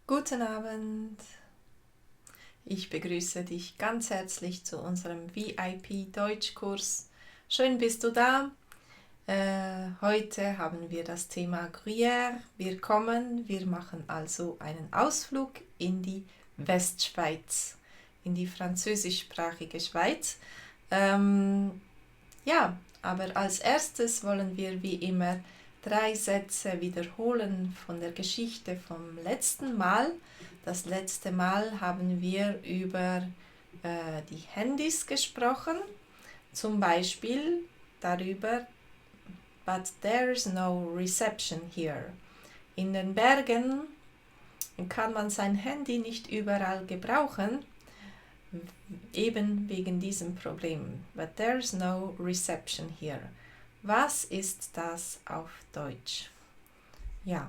Guten Abend. Ich begrüße dich ganz herzlich zu unserem VIP-Deutschkurs. Schön bist du da. Heute haben wir das Thema Gruyère. Wir machen also einen Ausflug in die Westschweiz, in die französischsprachige Schweiz. Aber als erstes wollen wir wie immer 3 Sätze wiederholen von der Geschichte vom letzten Mal. Das letzte Mal haben wir über die Handys gesprochen, zum Beispiel darüber, but there's no reception here. In den Bergen kann man sein Handy nicht überall gebrauchen, eben wegen diesem Problem. But there's no reception here. Was ist das auf Deutsch? Ja,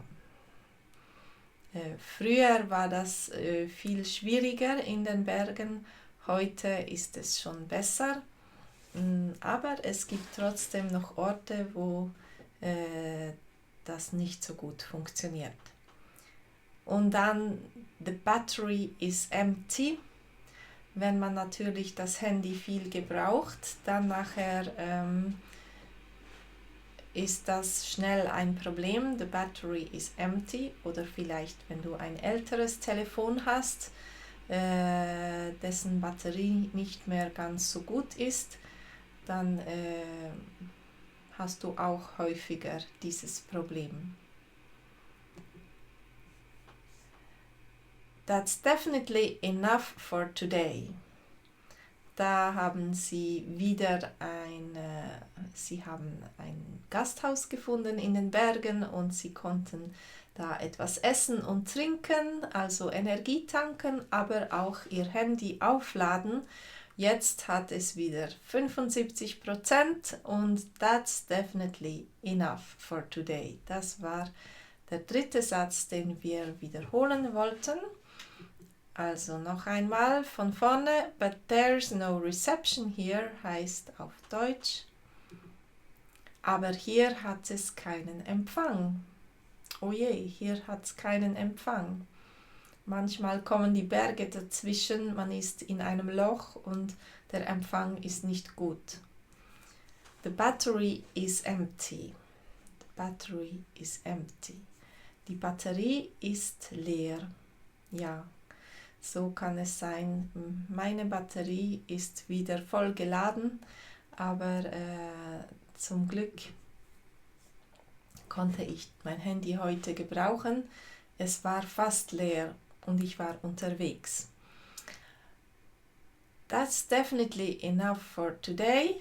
früher war das viel schwieriger in den Bergen, heute ist es schon besser, aber es gibt trotzdem noch Orte, wo das nicht so gut funktioniert. Und dann, the battery is empty. Wenn man natürlich das Handy viel gebraucht, dann nachher ist das schnell ein Problem. The battery is empty. Oder vielleicht, wenn du ein älteres Telefon hast, dessen Batterie nicht mehr ganz so gut ist, dann hast du auch häufiger dieses Problem. That's definitely enough for today. Da haben sie wieder ein Gasthaus gefunden in den Bergen und sie konnten da etwas essen und trinken, also Energie tanken, aber auch ihr Handy aufladen. Jetzt hat es wieder 75% und that's definitely enough for today. Das war der 3. Satz, den wir wiederholen wollten. Also noch einmal von vorne, but there's no reception here heißt auf Deutsch, aber hier hat es keinen Empfang. Oh je, hier hat es keinen Empfang. Manchmal kommen die Berge dazwischen, man ist in einem Loch und der Empfang ist nicht gut. The battery is empty. The battery is empty. Die Batterie ist leer. Ja. So kann es sein, meine Batterie ist wieder voll geladen, aber zum Glück konnte ich mein Handy heute gebrauchen. Es war fast leer und ich war unterwegs. That's definitely enough for today.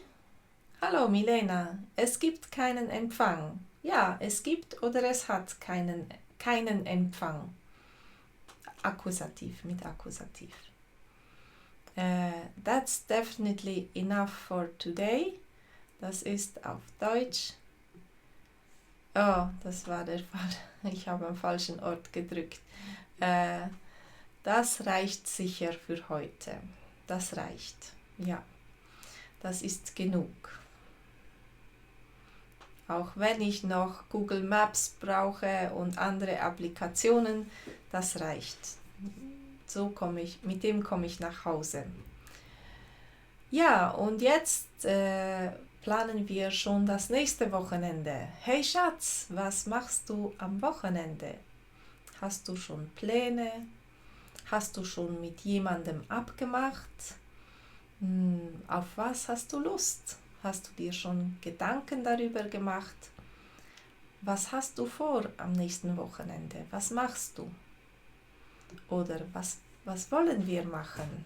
Hallo Milena, es gibt keinen Empfang. Ja, es gibt oder es hat keinen Empfang. Akkusativ, mit Akkusativ. That's definitely enough for today. Das ist auf Deutsch. Oh, das war der Fall. Ich habe am falschen Ort gedrückt. Das reicht sicher für heute. Das reicht. Ja, das ist genug. Auch wenn ich noch Google Maps brauche und andere Applikationen, das reicht. Mit dem komme ich nach Hause. Ja, und jetzt planen wir schon das nächste Wochenende. Hey Schatz, was machst du am Wochenende? Hast du schon Pläne? Hast du schon mit jemandem abgemacht? Auf was hast du Lust? Hast du dir schon Gedanken darüber gemacht? Was hast du vor am nächsten Wochenende? Was machst du? Oder was wollen wir machen?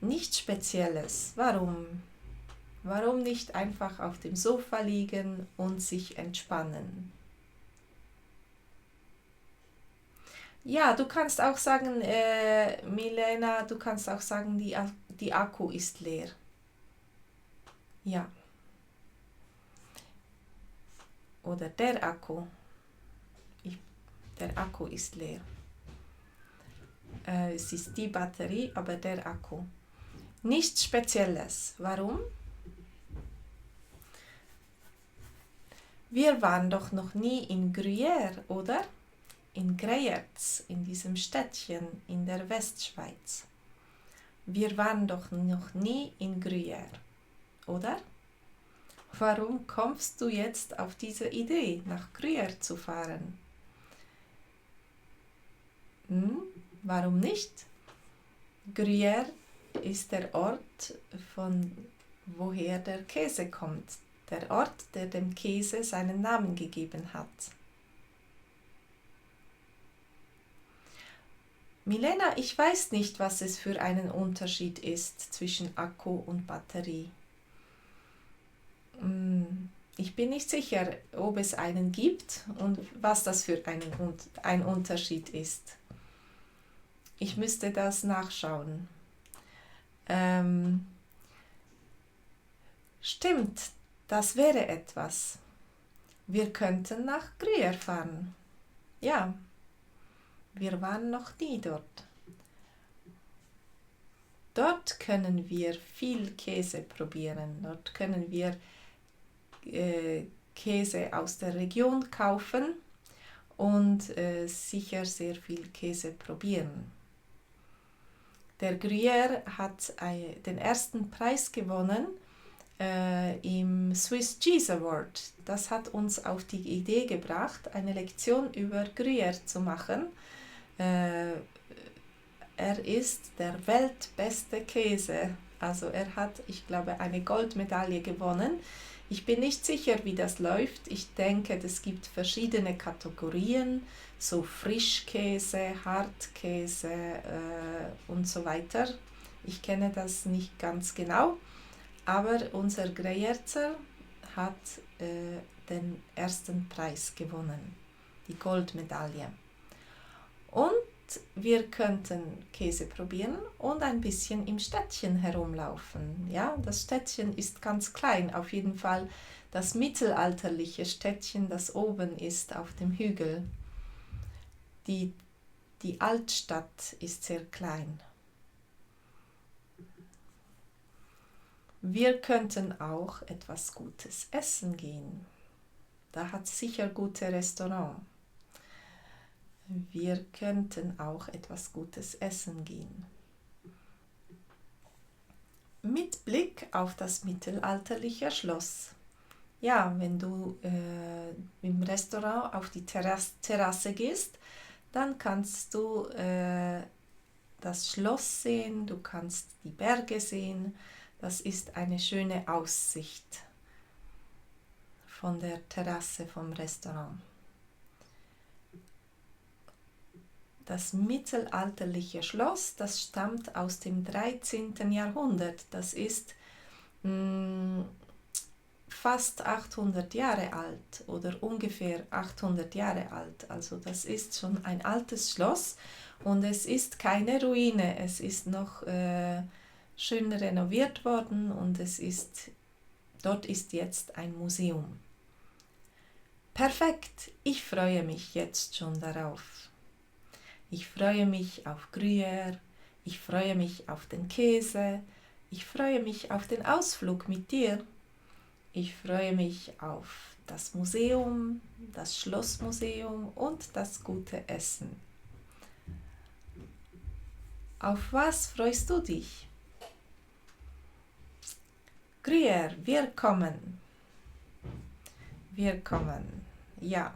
Nichts Spezielles. Warum? Warum nicht einfach auf dem Sofa liegen und sich entspannen? Ja, du kannst auch sagen, Milena, du kannst auch sagen, die Akku ist leer. Ja. Oder der Akku. Der Akku ist leer. Es ist die Batterie, aber der Akku. Nichts Spezielles. Warum? Wir waren doch noch nie in Gruyère, oder? in Greyerz, in diesem Städtchen in der Westschweiz. Wir waren doch noch nie in Gruyère, oder? Warum kommst du jetzt auf diese Idee, nach Gruyère zu fahren? Warum nicht? Gruyère ist der Ort, von woher der Käse kommt. Der Ort, der dem Käse seinen Namen gegeben hat. Milena, ich weiß nicht, was es für einen Unterschied ist zwischen Akku und Batterie. Ich bin nicht sicher, ob es einen gibt und was das für ein Unterschied ist. Ich müsste das nachschauen. Stimmt, das wäre etwas. Wir könnten nach Gruyère fahren. Ja, wir waren noch nie dort. Dort können wir viel Käse probieren. Dort können wir Käse aus der Region kaufen und sicher sehr viel Käse probieren. Der Gruyère hat den ersten Preis gewonnen im Swiss Cheese Award. Das hat uns auf die Idee gebracht, eine Lektion über Gruyère zu machen. Er ist der weltbeste Käse. Also er hat, ich glaube, eine Goldmedaille gewonnen. Ich bin nicht sicher, wie das läuft. Ich denke, es gibt verschiedene Kategorien, so Frischkäse, Hartkäse und so weiter. Ich kenne das nicht ganz genau, aber unser Greyerzer hat den ersten Preis gewonnen, die Goldmedaille. Und wir könnten Käse probieren und ein bisschen im Städtchen herumlaufen. Ja, das Städtchen ist ganz klein, auf jeden Fall das mittelalterliche Städtchen, das oben ist auf dem Hügel. Die Altstadt ist sehr klein. Wir könnten auch etwas Gutes essen gehen. Da hat es sicher gute Restaurants. Wir könnten auch etwas Gutes essen gehen. Mit Blick auf das mittelalterliche Schloss. Ja, wenn du im Restaurant auf die Terrasse gehst, dann kannst du das Schloss sehen, du kannst die Berge sehen. Das ist eine schöne Aussicht von der Terrasse vom Restaurant. Das mittelalterliche Schloss, das stammt aus dem 13. Jahrhundert. Das ist fast 800 Jahre alt oder ungefähr 800 Jahre alt. Also das ist schon ein altes Schloss und es ist keine Ruine. Es ist noch schön renoviert worden und dort ist jetzt ein Museum. Perfekt, ich freue mich jetzt schon darauf. Ich freue mich auf Gruyère, ich freue mich auf den Käse, ich freue mich auf den Ausflug mit dir. Ich freue mich auf das Museum, das Schlossmuseum und das gute Essen. Auf was freust du dich? Gruyère, wir kommen. Wir kommen, ja.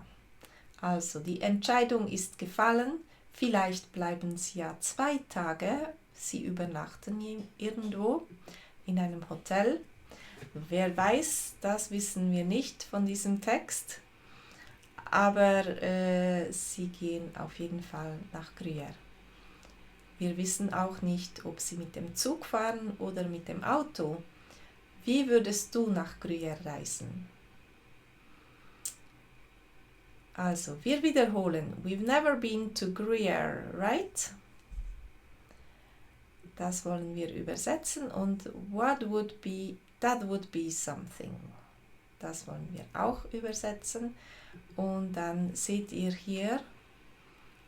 Also die Entscheidung ist gefallen. Vielleicht bleiben sie ja 2 Tage. Sie übernachten irgendwo in einem Hotel. Wer weiß, das wissen wir nicht von diesem Text. Aber sie gehen auf jeden Fall nach Gruyère. Wir wissen auch nicht, ob sie mit dem Zug fahren oder mit dem Auto. Wie würdest du nach Gruyère reisen? Also, wir wiederholen. We've never been to Gruyère, right? Das wollen wir übersetzen und that would be something. Das wollen wir auch übersetzen. Und dann seht ihr hier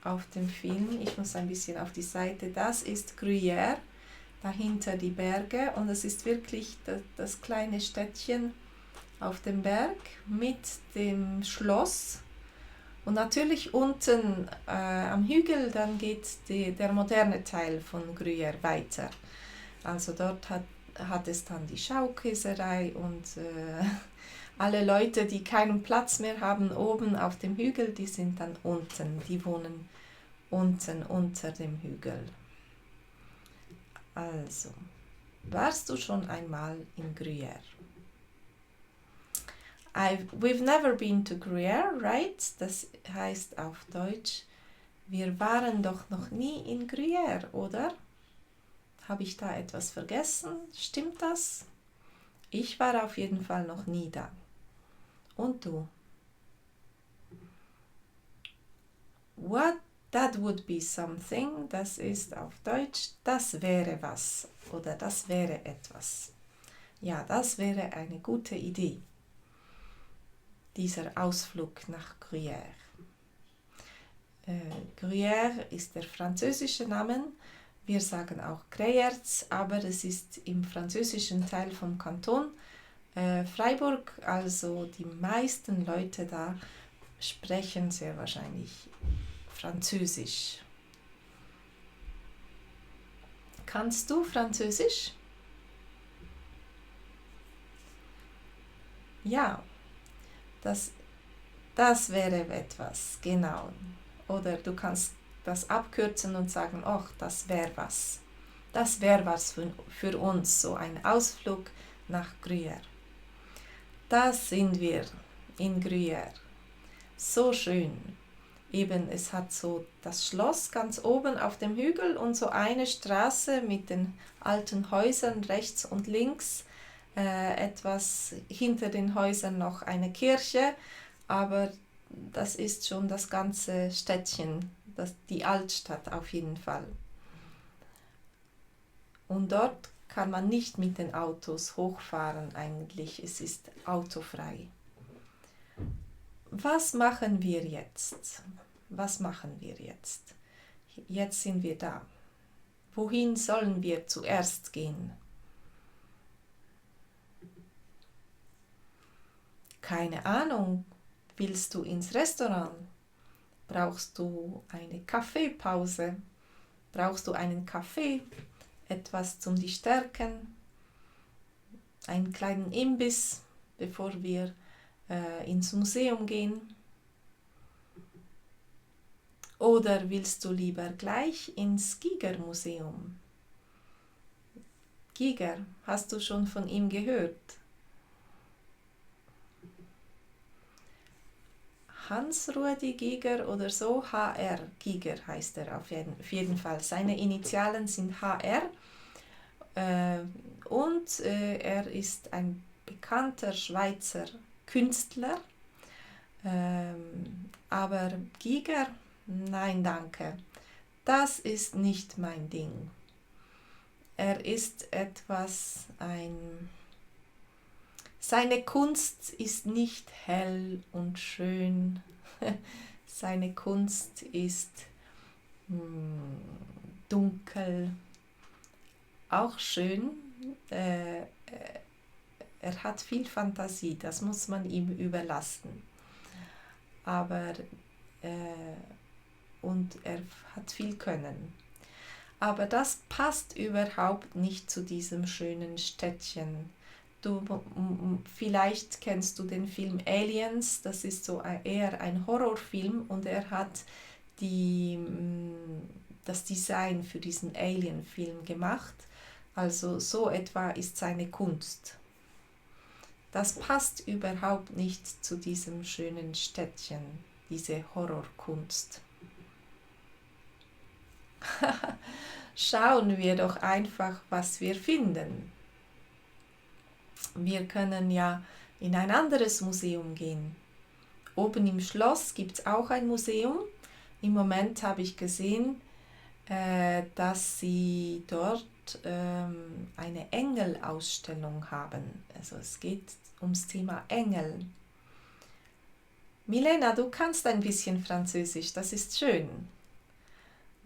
auf dem Film, ich muss ein bisschen auf die Seite, das ist Gruyère, dahinter die Berge und es ist wirklich das kleine Städtchen auf dem Berg mit dem Schloss. Und natürlich unten am Hügel, dann geht der moderne Teil von Gruyère weiter. Also dort hat es dann die Schaukäserei und alle Leute, die keinen Platz mehr haben oben auf dem Hügel, die sind dann unten, die wohnen unten unter dem Hügel. Also, warst du schon einmal in Gruyère? We've never been to Gruyère, right? Das heißt auf Deutsch, wir waren doch noch nie in Gruyère, oder? Habe ich da etwas vergessen? Stimmt das? Ich war auf jeden Fall noch nie da. Und du? What? That would be something. Das ist auf Deutsch, das wäre was oder das wäre etwas. Ja, das wäre eine gute Idee. Dieser Ausflug nach Gruyère. Gruyère ist der französische Name. Wir sagen auch Greyerz, aber es ist im französischen Teil vom Kanton Freiburg. Also die meisten Leute da sprechen sehr wahrscheinlich Französisch. Kannst du Französisch? Ja. Das wäre etwas, genau. Oder du kannst das abkürzen und sagen, ach, das wäre was. Das wäre was für uns, so ein Ausflug nach Gruyère. Da sind wir in Gruyère. So schön. Eben, es hat so das Schloss ganz oben auf dem Hügel und so eine Straße mit den alten Häusern rechts und links. Etwas hinter den Häusern noch eine Kirche, aber das ist schon das ganze Städtchen, die Altstadt auf jeden Fall. Und dort kann man nicht mit den Autos hochfahren eigentlich, es ist autofrei. Was machen wir jetzt? Was machen wir jetzt? Jetzt sind wir da. Wohin sollen wir zuerst gehen? Keine Ahnung, willst du ins Restaurant? Brauchst du eine Kaffeepause? Brauchst du einen Kaffee? Etwas zum dich stärken? Einen kleinen Imbiss, bevor wir ins Museum gehen? Oder willst du lieber gleich ins Giger-Museum? Giger, hast du schon von ihm gehört? Hans-Rudi Giger oder so, HR Giger heißt er auf jeden Fall. Seine Initialen sind HR und er ist ein bekannter Schweizer Künstler, aber Giger, nein danke, das ist nicht mein Ding. Er ist seine Kunst ist nicht hell und schön. Seine Kunst ist dunkel, auch schön. Er hat viel Fantasie, das muss man ihm überlassen. Aber und er hat viel Können. Aber das passt überhaupt nicht zu diesem schönen Städtchen. Vielleicht kennst du den Film Aliens, das ist so eher ein Horrorfilm und er hat das Design für diesen Alien-Film gemacht. Also so etwa ist seine Kunst. Das passt überhaupt nicht zu diesem schönen Städtchen, diese Horrorkunst. Schauen wir doch einfach, was wir finden. Wir können ja in ein anderes Museum gehen. Oben im Schloss gibt es auch ein Museum. Im Moment habe ich gesehen, dass sie dort eine Engelausstellung haben. Also es geht ums Thema Engel. Milena, du kannst ein bisschen Französisch, das ist schön.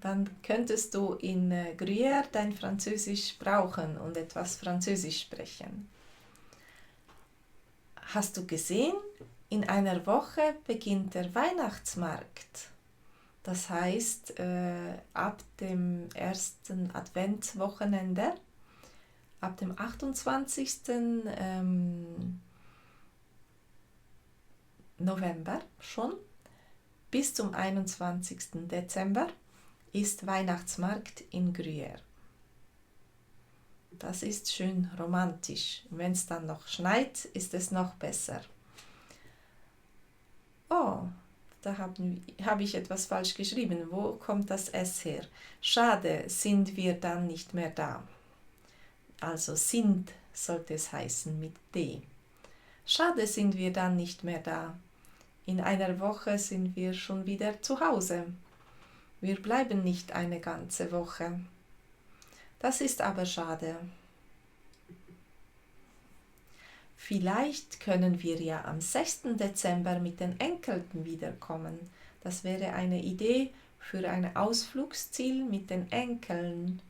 Dann könntest du in Gruyère dein Französisch brauchen und etwas Französisch sprechen. Hast du gesehen, In einer Woche beginnt der Weihnachtsmarkt. Das heißt, ab dem ersten Adventswochenende, ab dem 28. November schon, bis zum 21. Dezember ist Weihnachtsmarkt in Gruyère. Das ist schön romantisch. Wenn es dann noch schneit, ist es noch besser. Oh, da habe ich etwas falsch geschrieben. Wo kommt das S her? Schade, sind wir dann nicht mehr da. Also sind sollte es heißen mit D. Schade, sind wir dann nicht mehr da. In einer Woche sind wir schon wieder zu Hause. Wir bleiben nicht eine ganze Woche. Das ist aber schade. Vielleicht können wir ja am 6. Dezember mit den Enkeln wiederkommen. Das wäre eine Idee für ein Ausflugsziel mit den Enkeln.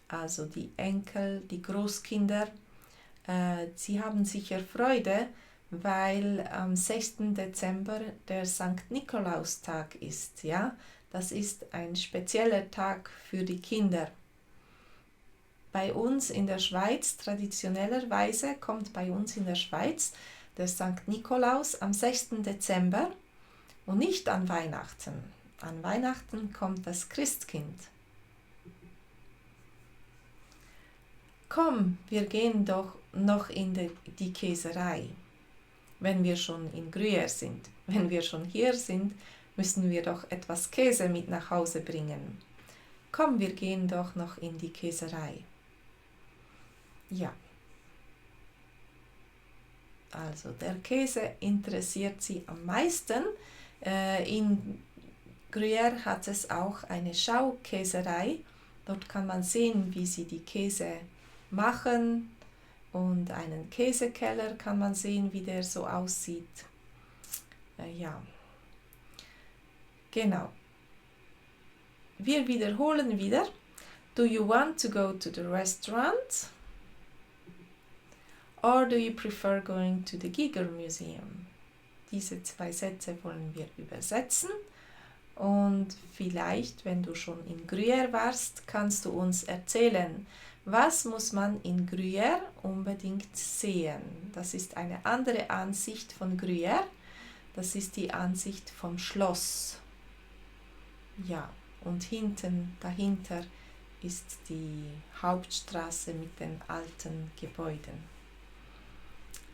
Also die Enkel, die Großkinder, sie haben sicher Freude, weil am 6. Dezember der Sankt Nikolaustag ist. Ja? Das ist ein spezieller Tag für die Kinder. Bei uns in der Schweiz, traditionellerweise kommt bei uns in der Schweiz der Sankt Nikolaus am 6. Dezember und nicht an Weihnachten. An Weihnachten kommt das Christkind. Komm, wir gehen doch noch in die Käserei, wenn wir schon in Gruyère sind. Wenn wir schon hier sind, müssen wir doch etwas Käse mit nach Hause bringen. Komm, wir gehen doch noch in die Käserei. Ja, also der Käse interessiert sie am meisten. In Gruyère hat es auch eine Schaukäserei. Dort kann man sehen, wie sie die Käse machen, und einen Käsekeller kann man sehen, wie der so aussieht. Ja, genau. Wir wiederholen wieder. Do you want to go to the restaurant? Or do you prefer going to the Giger Museum? Diese 2 Sätze wollen wir übersetzen. Und vielleicht, wenn du schon in Gruyère warst, kannst du uns erzählen, was muss man in Gruyère unbedingt sehen? Das ist eine andere Ansicht von Gruyère. Das ist die Ansicht vom Schloss. Ja, und dahinter ist die Hauptstraße mit den alten Gebäuden.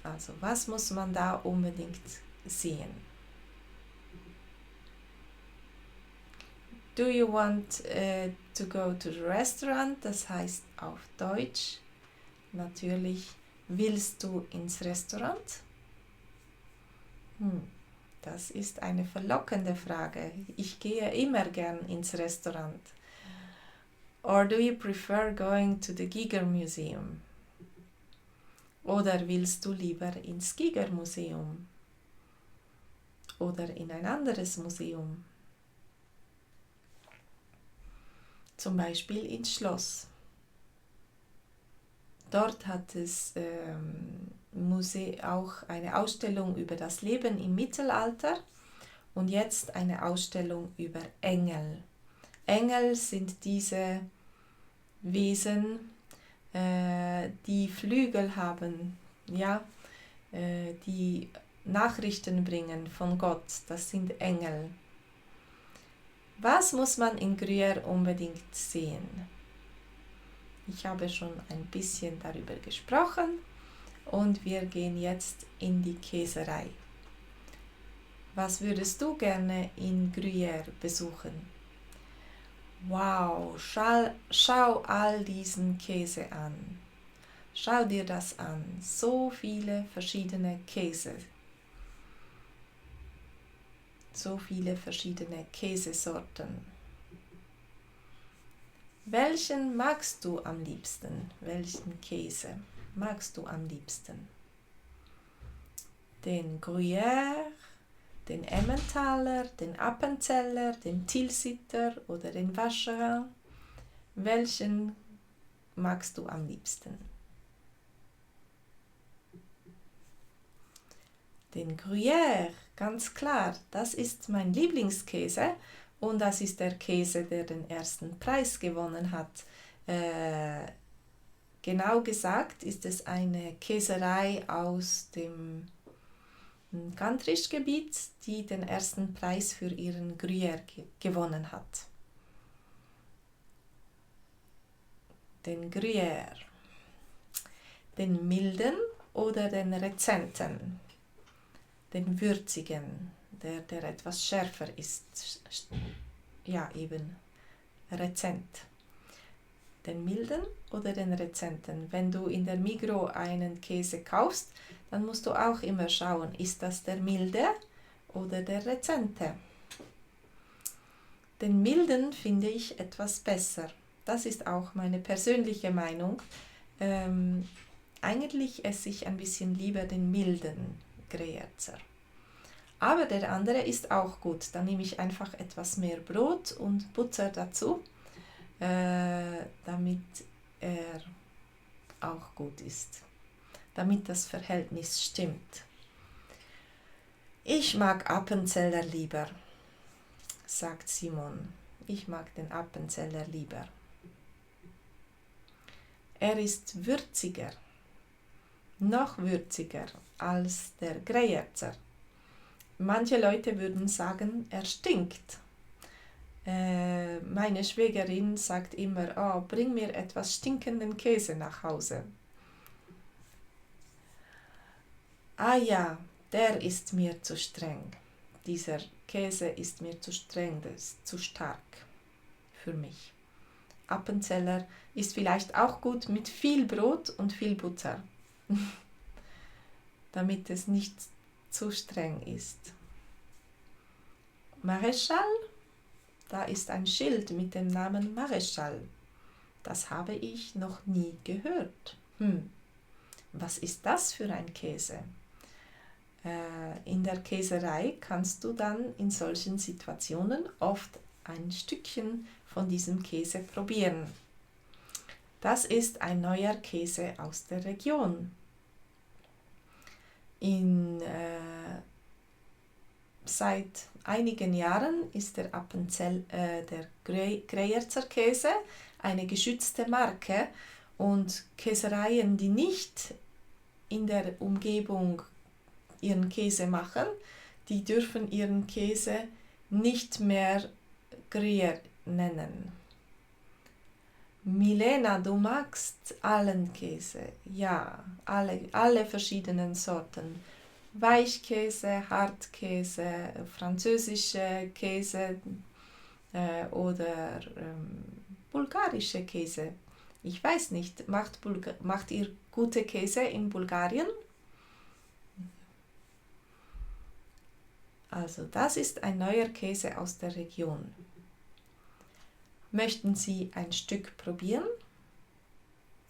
Also, was muss man da unbedingt sehen? Do you want to go to the restaurant? Das heißt auf Deutsch natürlich, willst du ins Restaurant? Das ist eine verlockende Frage. Ich gehe immer gern ins Restaurant. Or do you prefer going to the Giger Museum? Oder willst du lieber ins Giger Museum? Oder in ein anderes Museum? Zum Beispiel ins Schloss. Dort hat es auch eine Ausstellung über das Leben im Mittelalter und jetzt eine Ausstellung über Engel. Engel sind diese Wesen, die Flügel haben, ja, die Nachrichten bringen von Gott. Das sind Engel. Was muss man in Gruyère unbedingt sehen? Ich habe schon ein bisschen darüber gesprochen und wir gehen jetzt in die Käserei. Was würdest du gerne in Gruyère besuchen? Wow, schau all diesen Käse an. Schau dir das an. So viele verschiedene Käse. So viele verschiedene Käsesorten. Welchen magst du am liebsten? Welchen Käse magst du am liebsten? Den Gruyère, den Emmentaler, den Appenzeller, den Tilsiter oder den Vacherin? Welchen magst du am liebsten? Den Gruyère, ganz klar, das ist mein Lieblingskäse und das ist der Käse, der den ersten Preis gewonnen hat. Genau gesagt ist es eine Käserei aus dem Gantrisch-Gebiet, die den ersten Preis für ihren Gruyère gewonnen hat. Den Gruyère. Den milden oder den rezenten? Den würzigen, der etwas schärfer ist. Ja, eben, rezent. Den milden oder den rezenten? Wenn du in der Migros einen Käse kaufst, dann musst du auch immer schauen, ist das der milde oder der rezente? Den milden finde ich etwas besser. Das ist auch meine persönliche Meinung. Eigentlich esse ich ein bisschen lieber den milden Gruyère. Aber der andere ist auch gut. Da nehme ich einfach etwas mehr Brot und Butter dazu, damit er auch gut ist. Damit das Verhältnis stimmt. Ich mag Appenzeller lieber, sagt Simon. Ich mag den Appenzeller lieber. Er ist würziger, noch würziger als der Gruyère. Manche Leute würden sagen, er stinkt. Meine Schwägerin sagt immer, oh, bring mir etwas stinkenden Käse nach Hause. Ah ja, der ist mir zu streng. Dieser Käse ist mir zu streng, das ist zu stark für mich. Appenzeller ist vielleicht auch gut mit viel Brot und viel Butter, damit es nicht zu streng ist. Maréchal, da ist ein Schild mit dem Namen Maréchal. Das habe ich noch nie gehört. Was ist das für ein Käse? In der Käserei kannst du dann in solchen Situationen oft ein Stückchen von diesem Käse probieren. Das ist ein neuer Käse aus der Region. Seit einigen Jahren ist der Gruyère Käse eine geschützte Marke und Käsereien, die nicht in der Umgebung ihren Käse machen, die dürfen ihren Käse nicht mehr Gruyère nennen. Milena, du magst allen Käse, ja, alle verschiedenen Sorten. Weichkäse, Hartkäse, französische Käse oder bulgarische Käse. Ich weiß nicht, macht ihr gute Käse in Bulgarien? Also das ist ein neuer Käse aus der Region. Möchten Sie ein Stück probieren?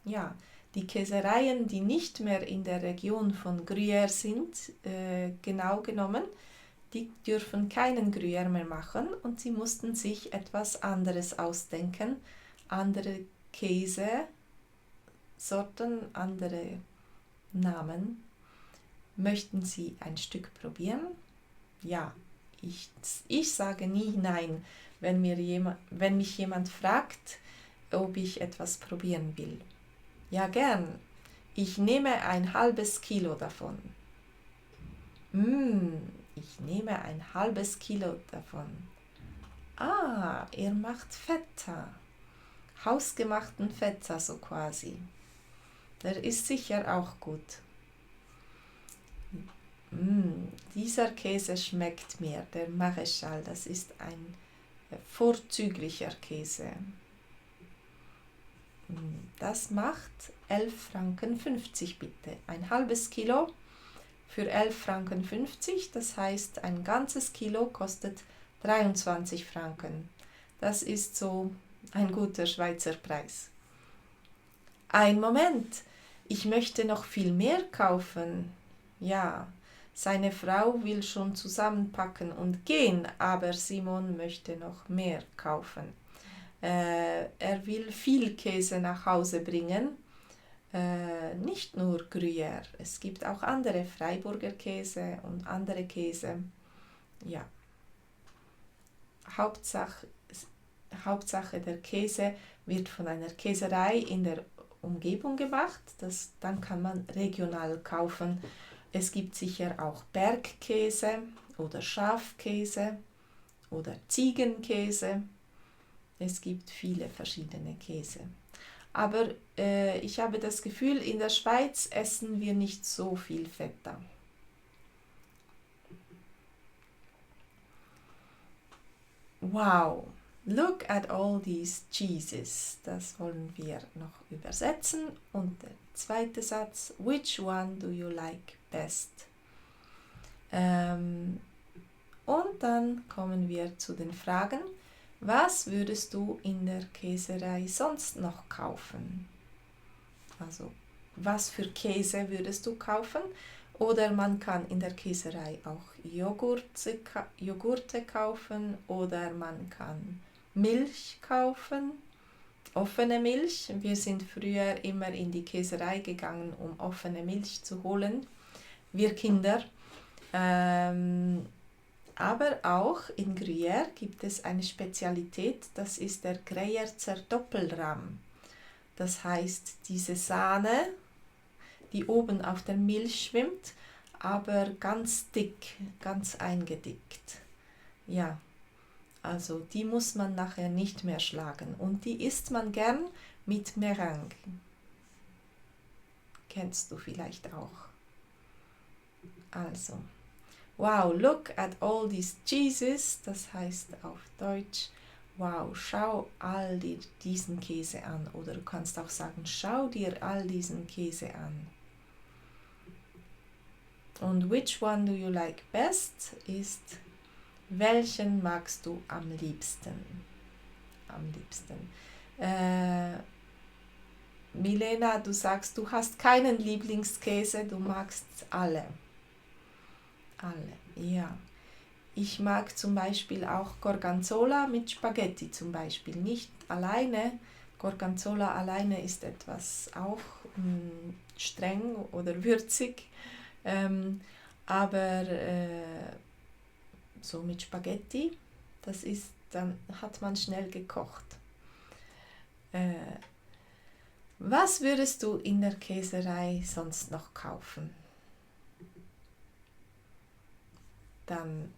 Ja, die Käsereien, die nicht mehr in der Region von Gruyère sind, genau genommen, die dürfen keinen Gruyère mehr machen und sie mussten sich etwas anderes ausdenken, andere Käsesorten, andere Namen. Möchten Sie ein Stück probieren? Ja, ich sage nie nein, wenn mich jemand fragt, ob ich etwas probieren will. Ja, gern. Ich nehme ein halbes Kilo davon. Ich nehme ein halbes Kilo davon. Ah, ihr macht Feta. Hausgemachten Feta so quasi. Der ist sicher auch gut. Dieser Käse schmeckt mir, der Maréchal, das ist ein vorzüglicher Käse. Das macht 11,50 Franken bitte. Ein halbes Kilo für 11,50 Franken, das heißt ein ganzes Kilo kostet 23 Franken. Das ist so ein guter Schweizer Preis. Ein Moment, ich möchte noch viel mehr kaufen. Ja, seine Frau will schon zusammenpacken und gehen, aber Simon möchte noch mehr kaufen. Er will viel Käse nach Hause bringen nicht nur Gruyère, es gibt auch andere Freiburger Käse und andere Käse. Ja, Hauptsache, Hauptsache der Käse wird von einer Käserei in der Umgebung gemacht. Dann kann man regional kaufen. Es gibt sicher auch Bergkäse oder Schafkäse oder Ziegenkäse. Es gibt viele verschiedene Käse. Aber ich habe das Gefühl, in der Schweiz essen wir nicht so viel Feta. Wow, look at all these cheeses. Das wollen wir noch übersetzen. Und der zweite Satz, which one do you like best? Und dann kommen wir zu den Fragen. Was würdest du in der Käserei sonst noch kaufen? Also, was für Käse würdest du kaufen? Oder man kann in der Käserei auch Joghurte kaufen oder man kann Milch kaufen, offene Milch. Wir sind früher immer in die Käserei gegangen, um offene Milch zu holen, wir Kinder. Aber auch in Gruyère gibt es eine Spezialität, das ist der Greyerzer Doppelrahm. Das heißt, diese Sahne, die oben auf der Milch schwimmt, aber ganz dick, ganz eingedickt. Ja, also die muss man nachher nicht mehr schlagen und die isst man gern mit Meringue. Kennst du vielleicht auch. Also, wow, look at all these cheeses, das heißt auf Deutsch, wow, schau all diesen Käse an. Oder du kannst auch sagen, schau dir all diesen Käse an. Und which one do you like best ist, welchen magst du am liebsten? Am liebsten. Milena, du sagst, du hast keinen Lieblingskäse, du magst alle. Alle, ja. Ich mag zum Beispiel auch Gorgonzola mit Spaghetti zum Beispiel. Nicht alleine. Gorgonzola alleine ist etwas auch streng oder würzig. Aber so mit Spaghetti, dann hat man schnell gekocht. Was würdest du in der Käserei sonst noch kaufen? Dann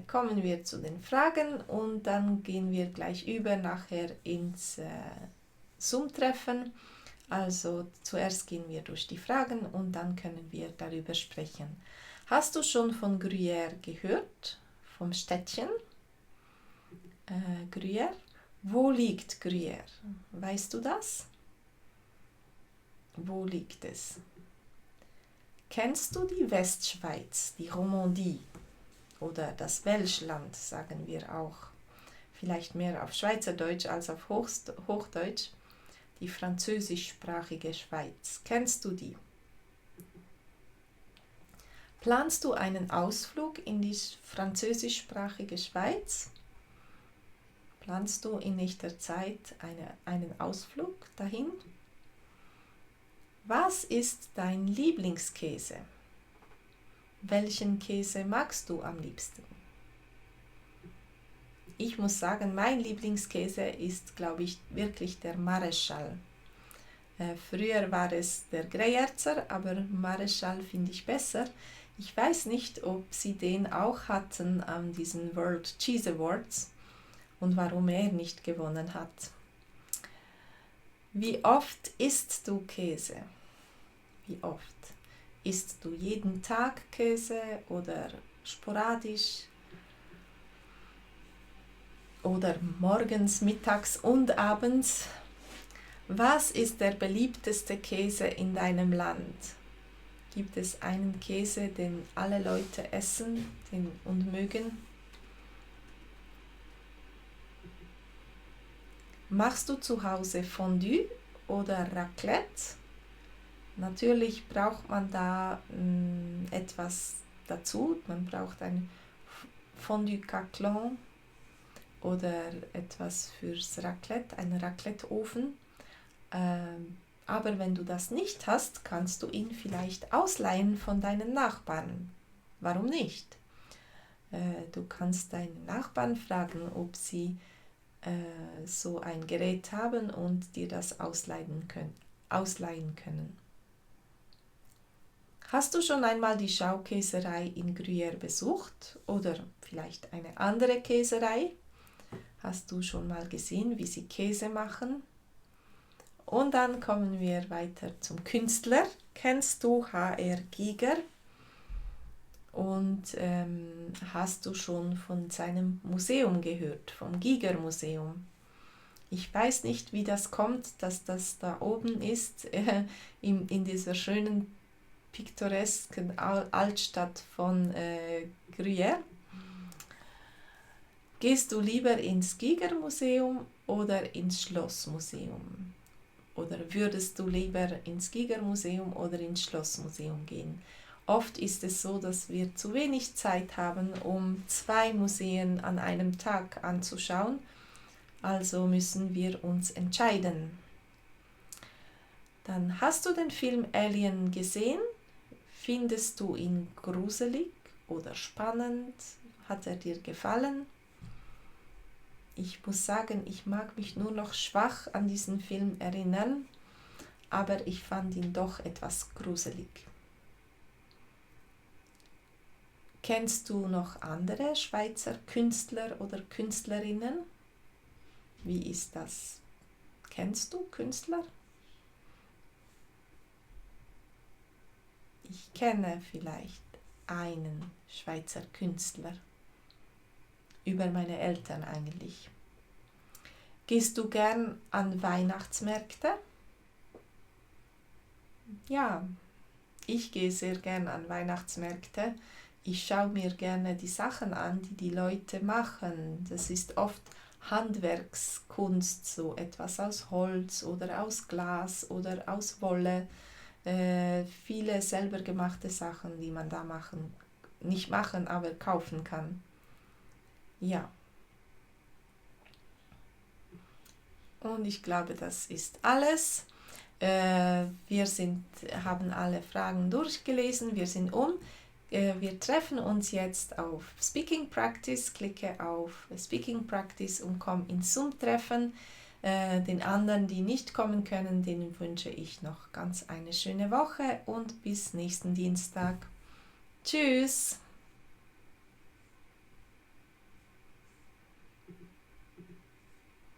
kommen wir zu den Fragen und dann gehen wir gleich über nachher ins Zoom-Treffen. Also zuerst gehen wir durch die Fragen und dann können wir darüber sprechen. Hast du schon von Gruyère gehört? Vom Städtchen? Gruyère? Wo liegt Gruyère? Weißt du das? Wo liegt es? Kennst du die Westschweiz, die Romandie oder das Welschland, sagen wir auch? Vielleicht mehr auf Schweizerdeutsch als auf Hochdeutsch. Die französischsprachige Schweiz. Kennst du die? Planst du einen Ausflug in die französischsprachige Schweiz? Planst du in nächster Zeit einen Ausflug dahin? Was ist dein Lieblingskäse? Welchen Käse magst du am liebsten? Ich muss sagen, mein Lieblingskäse ist, glaube ich, wirklich der Maréchal. Früher war es der Greyerzer, aber Maréchal finde ich besser. Ich weiß nicht, ob sie den auch hatten an diesen World Cheese Awards und warum er nicht gewonnen hat. Wie oft isst du Käse? Wie oft? Isst du jeden Tag Käse oder sporadisch? Oder morgens, mittags und abends? Was ist der beliebteste Käse in deinem Land? Gibt es einen Käse, den alle Leute essen und mögen? Machst du zu Hause Fondue oder Raclette? Natürlich braucht man da etwas dazu. Man braucht ein Fondue Caclon oder etwas fürs Raclette, einen Raclette-Ofen. Aber wenn du das nicht hast, kannst du ihn vielleicht ausleihen von deinen Nachbarn. Warum nicht? Du kannst deine Nachbarn fragen, ob sie so ein Gerät haben und dir das ausleihen können. Hast du schon einmal die Schaukäserei in Gruyère besucht oder vielleicht eine andere Käserei? Hast du schon mal gesehen, wie sie Käse machen? Und dann kommen wir weiter zum Künstler. Kennst du H.R. Giger? Und hast du schon von seinem Museum gehört, vom Giger Museum? Ich weiß nicht, wie das kommt, dass das da oben ist, in dieser schönen, pittoresken Altstadt von Gruyère. Gehst du lieber ins Giger Museum oder ins Schlossmuseum? Oder würdest du lieber ins Giger Museum oder ins Schlossmuseum gehen? Oft ist es so, dass wir zu wenig Zeit haben, um 2 Museen an einem Tag anzuschauen. Also müssen wir uns entscheiden. Dann hast du den Film Alien gesehen? Findest du ihn gruselig oder spannend? Hat er dir gefallen? Ich muss sagen, ich mag mich nur noch schwach an diesen Film erinnern, aber ich fand ihn doch etwas gruselig. Kennst du noch andere Schweizer Künstler oder Künstlerinnen? Wie ist das? Kennst du Künstler? Ich kenne vielleicht einen Schweizer Künstler. Über meine Eltern eigentlich. Gehst du gern an Weihnachtsmärkte? Ja, ich gehe sehr gern an Weihnachtsmärkte. Ich schaue mir gerne die Sachen an, die die Leute machen. Das ist oft Handwerkskunst, so etwas aus Holz oder aus Glas oder aus Wolle. Viele selber gemachte Sachen, die man da nicht machen, aber kaufen kann. Ja. Und ich glaube, das ist alles. Wir haben alle Fragen durchgelesen, wir sind um. Wir treffen uns jetzt auf Speaking Practice. Klicke auf Speaking Practice und komm ins Zoom-Treffen. Den anderen, die nicht kommen können, denen wünsche ich noch ganz eine schöne Woche und bis nächsten Dienstag. Tschüss!